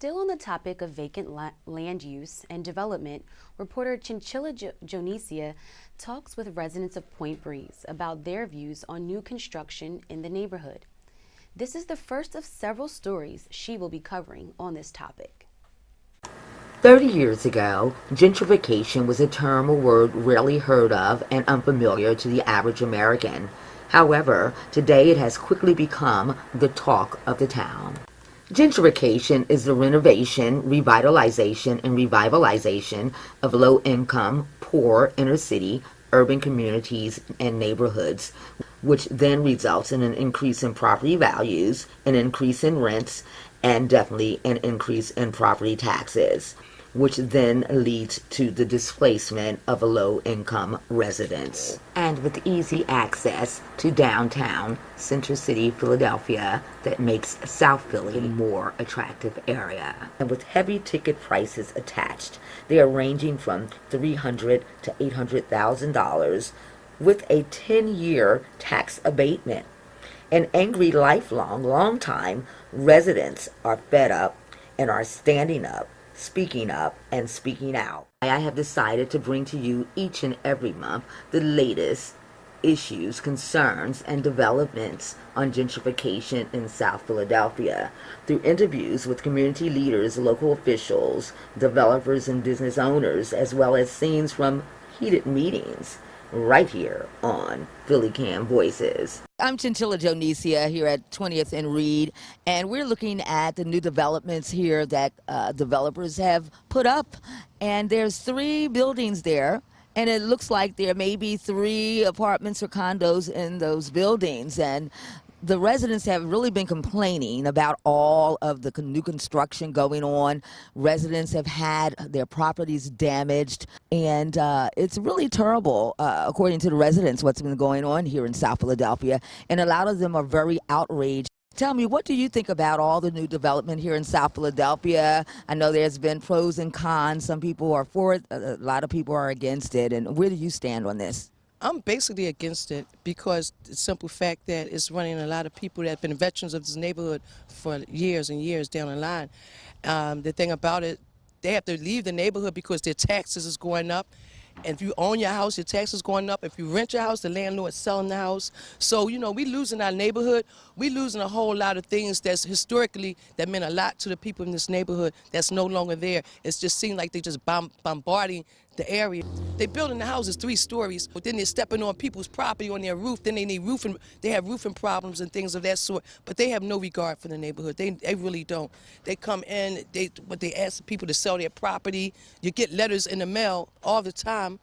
Still on the topic of vacant land use and development, reporter Chinchila Jonesia talks with residents of Point Breeze about their views on new construction in the neighborhood. This is the first of several stories she will be covering on this topic. 30 years ago, gentrification was a term or word rarely heard of and unfamiliar to the average American. However, today it has quickly become the talk of the town. Gentrification is the renovation, revitalization, and revitalization of low-income, poor inner-city, urban communities and neighborhoods, which then results in an increase in property values, an increase in rents, and definitely an increase in property taxes, which then leads to the displacement of low-income residents. And with easy access to downtown Center City, Philadelphia, that makes South Philly a more attractive area. And with heavy ticket prices attached, they are ranging from $300,000 to $800,000 with a 10-year tax abatement. And angry, long-time residents are fed up and are standing up, speaking up, and speaking out. I have decided to bring to you each and every month the latest issues, concerns, and developments on gentrification in South Philadelphia through interviews with community leaders, local officials, developers, and business owners, as well as scenes from heated meetings right here on Philly Cam Voices. I'm Chinchila Jonesia here at 20th and Reed, and we're looking at the new developments here that developers have put up. And there's 3 buildings there, and it looks like there may be 3 apartments or condos in those buildings. And the residents have really been complaining about all of the new construction going on. Residents have had their properties damaged, and it's really terrible, according to the residents, what's been going on here in South Philadelphia. And a lot of them are very outraged. Tell me, what do you think about all the new development here in South Philadelphia? I know there's been pros and cons. Some people are for it, a lot of people are against it. And where do you stand on this? I'm basically against it because the simple fact that it's running a lot of people that have been veterans of this neighborhood for years and years down the line. The thing about it, they have to leave the neighborhood because their taxes is going up. And if you own your house, your taxes going up. If you rent your house, the landlord's selling the house. So, you know, we losing our neighborhood. We losing a whole lot of things that's historically, that meant a lot to the people in this neighborhood that's no longer there. It's just seemed like they just bombarding the area. They building the houses 3 stories, but then they're stepping on people's property on their roof. Then they need roofing. They have roofing problems and things of that sort. But they have no regard for the neighborhood. They really don't. They come in, they ask people to sell their property. You get letters in the mail all the time,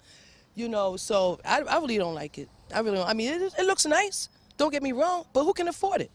you know. So I really don't like it. I really don't. I mean, it looks nice. Don't get me wrong, but who can afford it?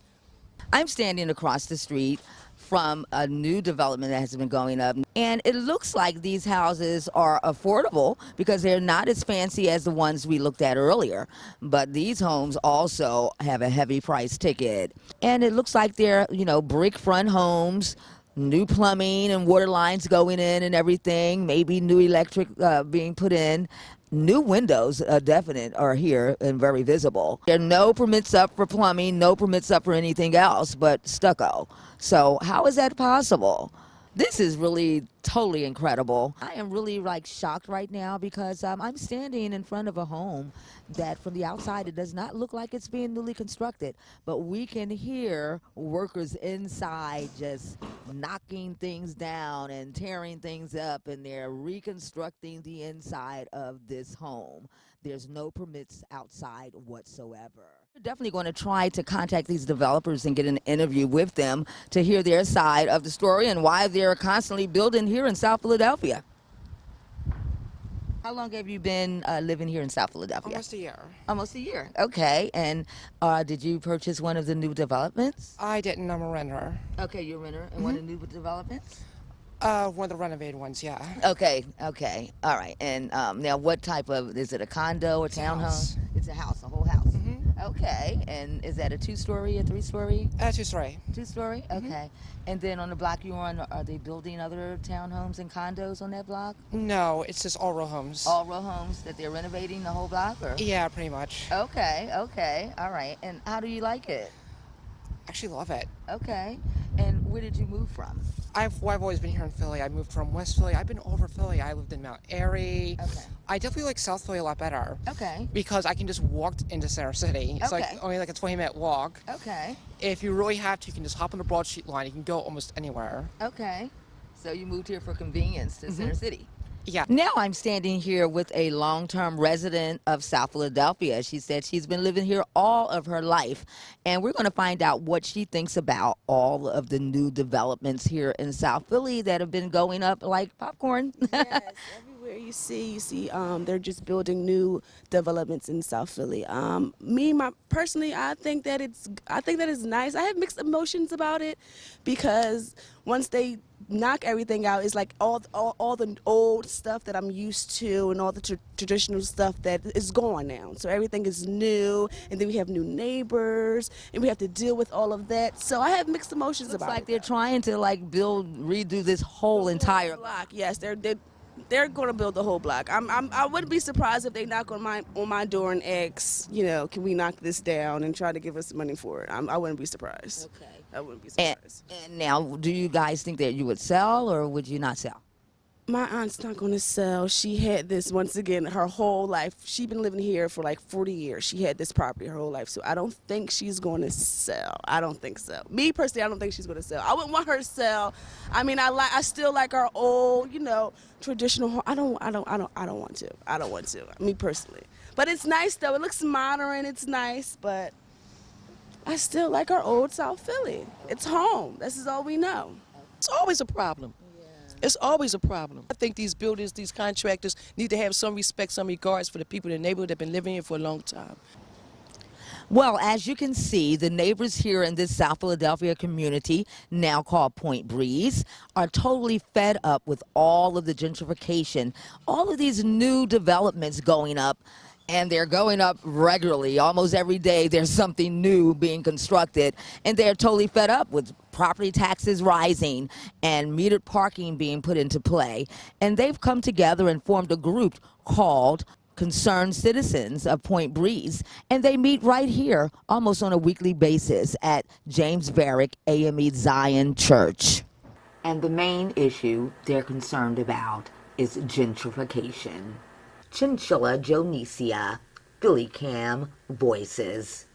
I'm standing across the street from a new development that has been going up, and it looks like these houses are affordable because they're not as fancy as the ones we looked at earlier, but these homes also have a heavy price ticket, and it looks like they're, you know, brick front homes, new plumbing and water lines going in and everything, maybe new electric being put in. New windows, definite, are here and very visible. There are no permits up for plumbing, no permits up for anything else but stucco. So how is that possible? This is really totally incredible. I am really shocked right now because I'm standing in front of a home that from the outside it does not look like it's being newly constructed, but we can hear workers inside just knocking things down and tearing things up, and they're reconstructing the inside of this home. There's no permits outside whatsoever. We're definitely going to try to contact these developers and get an interview with them to hear their side of the story and why they're constantly building here in South Philadelphia. How long have you been living here in South Philadelphia? Almost a year. Almost a year. Okay. And did you purchase one of the new developments? I didn't. I'm a renter. Okay, you're a renter in one of the new developments? One of the renovated ones, yeah. Okay. All right. And now what type of, is it a condo or townhome? house. It's a house, a whole house. Okay. And is that a 2-story, a 3-story? 2-story. 2-story? Okay. And then on the block you're on, are they building other townhomes and condos on that block? No, it's just all row homes. All row homes that they're renovating the whole block, or? Yeah, pretty much. Okay. All right. And how do you like it? Actually love it. Okay. And where did you move from? I've always been here in Philly. I moved from West Philly. I've been over Philly. I lived in Mount Airy. Okay. I definitely like South Philly a lot better. Okay. Because I can just walk into Center City. It's Okay. like only like a 20-minute walk. Okay. If you really have to, you can just hop on the Broad Street line. You can go almost anywhere. Okay. So you moved here for convenience to Center City. Yeah. Now I'm standing here with a long-term resident of South Philadelphia. She said she's been living here all of her life, and we're going to find out what she thinks about all of the new developments here in South Philly that have been going up like popcorn. Yes, everywhere you see, they're just building new developments in South Philly. Personally, I think that it's nice. I have mixed emotions about it because once they knock everything out, it's like all the old stuff that I'm used to and all the traditional stuff that is gone now. So everything is new, and then we have new neighbors, and we have to deal with all of that. So I have mixed emotions Looks about like it. they're trying to redo this whole entire block. Yes, they're going to build the whole block. I wouldn't be surprised if they knock on my door and ask, can we knock this down and try to give us money for it. I wouldn't be surprised. Okay. I wouldn't be surprised. And now, do you guys think that you would sell or would you not sell? My aunt's not going to sell. She had this, once again, her whole life. She's been living here for like 40 years. She had this property her whole life. So I don't think she's going to sell. I don't think so. Me personally, I don't think she's going to sell. I wouldn't want her to sell. I mean, I still like our old, traditional home. I don't want to. I don't want to. Me personally. But it's nice though. It looks modern. It's nice, but I still like our old South Philly. It's home. This is all we know. It's always a problem. It's always a problem. I think these builders, these contractors need to have some respect, some regards for the people in the neighborhood that have been living here for a long time. Well, as you can see, the neighbors here in this South Philadelphia community, now called Point Breeze, are totally fed up with all of the gentrification, all of these new developments going up. And they're going up regularly. Almost every day there's something new being constructed. And they're totally fed up with property taxes rising and metered parking being put into play. And they've come together and formed a group called Concerned Citizens of Point Breeze. And they meet right here almost on a weekly basis at James Varick AME Zion Church. And the main issue they're concerned about is gentrification. Chinchila Jonesia, Philly Cam Voices.